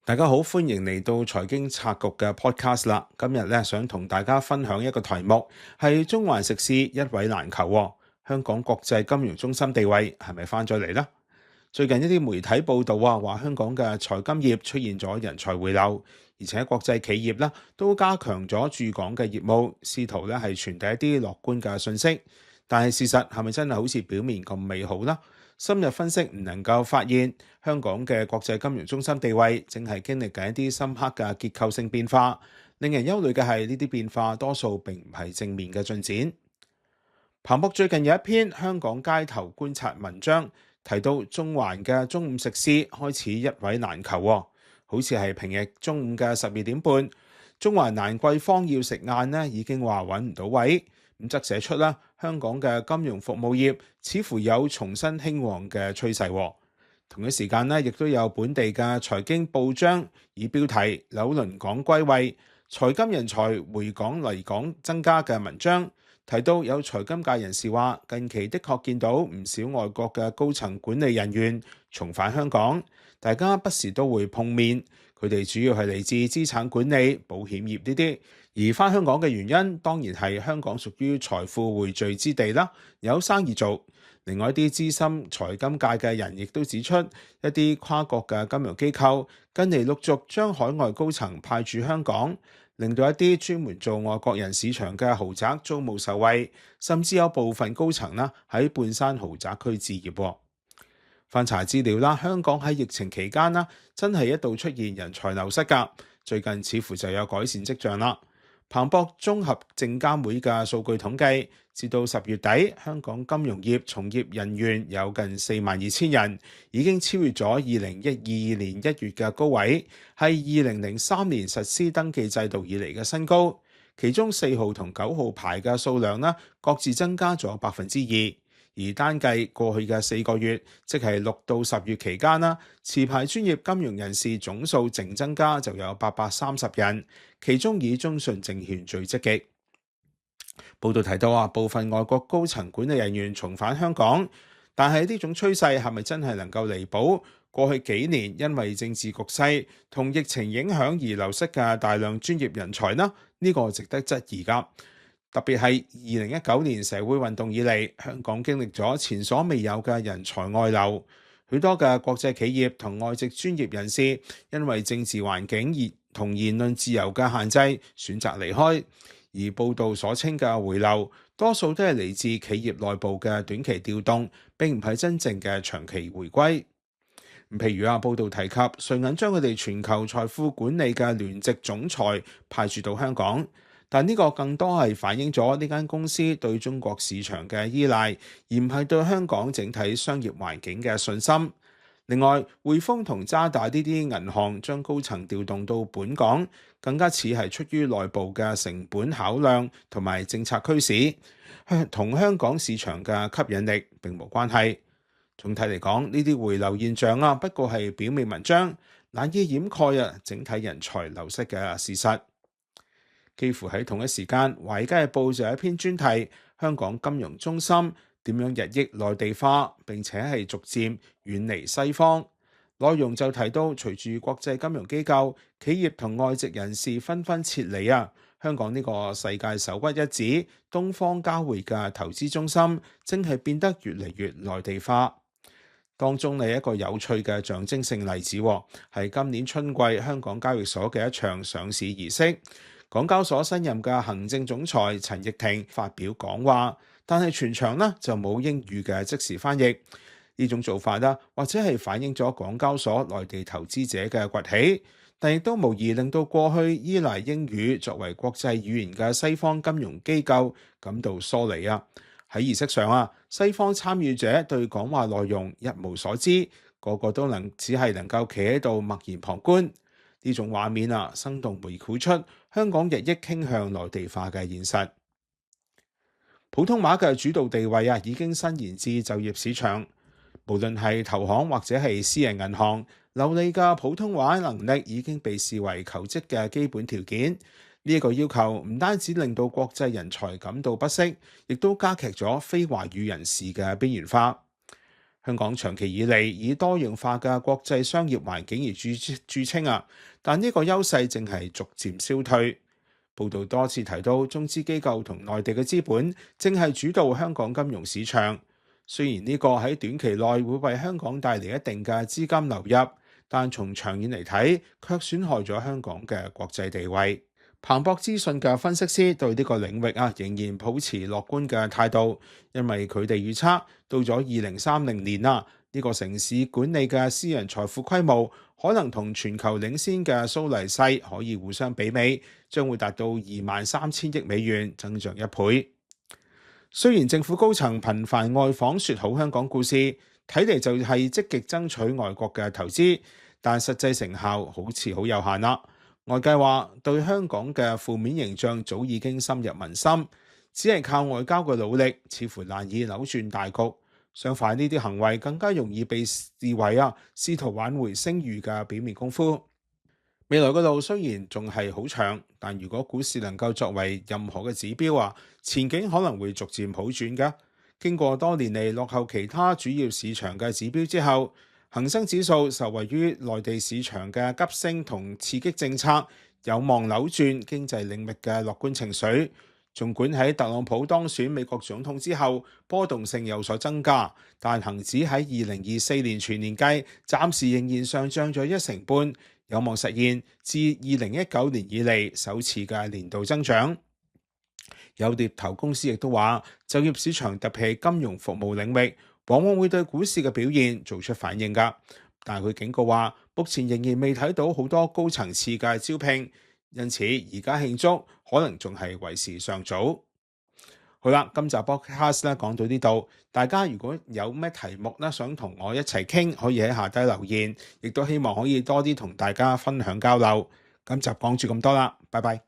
大家好，歡迎嚟到財經策局嘅 podcast 啦。今日咧想同大家分享一個題目，係中環食肆一位難求喎。香港國際金融中心地位係咪翻咗嚟呢？最近一啲媒體報道話香港嘅財金業出現咗人才回流，而且國際企業咧都加強咗駐港嘅業務，試圖咧係傳遞一啲樂觀嘅信息。但係事實係咪真係好似表面咁美好呢？深入分析唔能夠發現，香港嘅國際金融中心地位正係經歷緊一啲深刻嘅結構性變化。令人憂慮嘅係呢啲變化多數並唔係正面嘅進展。彭博最近有一篇香港街頭觀察文章，提到中環嘅中午食肆開始一位難求喎，好似係平日中午嘅12點半，中環蘭桂坊要食晏呢已經話揾唔到位。咁則寫出啦，香港嘅金融服務業似乎有重新興旺嘅趨勢。同一時間呢，亦都有本地嘅財經報章以標題紐倫港歸位，財金人才回港嚟港增加嘅文章，提到有財金界人士話，近期的確見到唔少外國嘅高層管理人員重返香港，大家不時都會碰面。佢哋主要係嚟自資產管理、保險業呢啲，而返香港嘅原因當然係香港屬於財富匯聚之地啦，有生意做。另外一啲資深財金界嘅人亦都指出，一啲跨國嘅金融機構近嚟陸續將海外高層派駐香港，令到一啲專門做外國人市場嘅豪宅租務受惠，甚至有部分高層啦喺半山豪宅區置業。翻查資料啦，香港喺疫情期間啦，真係一度出現人才流失㗎，最近似乎就有改善跡象啦。彭博綜合證監會嘅數據統計，至到10月底，香港金融業從業人員有近42000人，已經超越咗2012年1月嘅高位，係2003年實施登記制度以嚟嘅新高。其中4號同9號牌嘅數量呢，各自增加咗2%。而單計過去嘅4個月，即係6到10月期間啦，持牌專業金融人士總數淨增加就有830人，其中以中信證券最積極。報道提到部分外國高層管理人員重返香港，但係呢種趨勢係咪真係能夠彌補過去幾年因為政治局勢同疫情影響而流失嘅大量專業人才呢？呢個值得質疑㗎。特別係2019年社會運動以嚟，香港經歷咗前所未有嘅人才外流，許多嘅國際企業同外籍專業人士因為政治環境同言論自由嘅限制，選擇離開。而報道所稱嘅回流，多數都係嚟自企業內部嘅短期調動，並唔係真正嘅長期回歸。譬如報道提及，瑞銀將佢哋全球財富管理嘅聯席總裁派駐到香港。但呢個更多係反映咗呢間公司對中國市場嘅依賴，而唔係對香港整體商業環境嘅信心。另外，匯豐同渣打呢啲銀行將高層調動到本港，更加似係出於內部嘅成本考量同埋政策驅使，同香港市場嘅吸引力並無關係。總體嚟講，呢啲回流現象不過係表面文章，難以掩蓋整體人才流失嘅事實。幾乎喺同一時間，《華爾街日報》就有一篇專題，香港金融中心點樣日益內地化，並且係逐漸遠離西方。內容就提到，隨住國際金融機構、企業同外籍人士紛紛撤離香港呢個世界首屈一指、東方交匯嘅投資中心，正係變得越嚟越內地化。當中係一個有趣嘅象徵性例子，係今年春季香港交易所嘅一場上市儀式。港交所新任嘅行政總裁陳奕霆發表講話，但係全場就冇英語嘅即時翻譯。呢種做法或者係反映咗港交所內地投資者嘅崛起，但亦都無疑令到過去依賴英語作為國際語言嘅西方金融機構感到疏離喺儀式上西方參與者對講話內容一無所知，個個都只係能夠企喺度默然旁觀。呢種畫面生動回顧出香港日益傾向內地化嘅現實。普通話嘅主導地位已經伸延至就業市場，無論係投行或者係私人銀行，流利嘅普通話能力已經被視為求職嘅基本條件。呢個要求唔單止令到國際人才感到不適，亦都加劇咗非華語人士嘅邊緣化。香港長期以嚟以多元化嘅國際商業環境而著稱啊，但呢個優勢正係逐漸消退。報道多次提到，中資機構同內地嘅資本正係主導香港金融市場。雖然呢個喺短期內會為香港帶嚟一定嘅資金流入，但從長遠嚟睇，卻損害咗香港嘅國際地位。彭博資訊嘅分析師對呢個領域仍然保持樂觀嘅態度，因為佢哋預測到咗2030年呢個城市管理嘅私人財富規模可能同全球領先嘅蘇黎世可以互相媲美，將會達到23,000億美元，增長1倍。雖然政府高層頻繁外訪説好香港故事，睇嚟就係積極爭取外國嘅投資，但實際成效好似好有限啦。外界話對香港嘅負面形象早已經深入民心，只係靠外交嘅努力，似乎難以扭轉大局。相反，呢啲行為更加容易被視為試圖挽回聲譽嘅表面功夫。未來嘅路雖然仲係好長，但如果股市能夠作為任何嘅指標前景可能會逐漸好轉㗎。經過多年嚟落後其他主要市場嘅指標之後，恒生指數受惠於內地市場嘅急升同刺激政策，有望扭轉經濟領域嘅樂觀情緒。儘管喺特朗普當選美國總統之後，波動性有所增加，但恒指喺2024年全年計，暫時仍然上漲咗1成半，有望實現自2019年以嚟首次嘅年度增長。有獵頭公司亦都話，就業市場特別係金融服務領域，往往會對股市嘅表現做出反應㗎。但佢警告話，目前仍然未睇到好多高層次嘅招聘，因此而家慶祝可能仲係為時尚早。好啦，今集 podcast 講到呢度，大家如果有咩題目想同我一齊傾，可以喺下低留言，亦都希望可以多啲同大家分享交流。今集講住咁多啦，拜拜。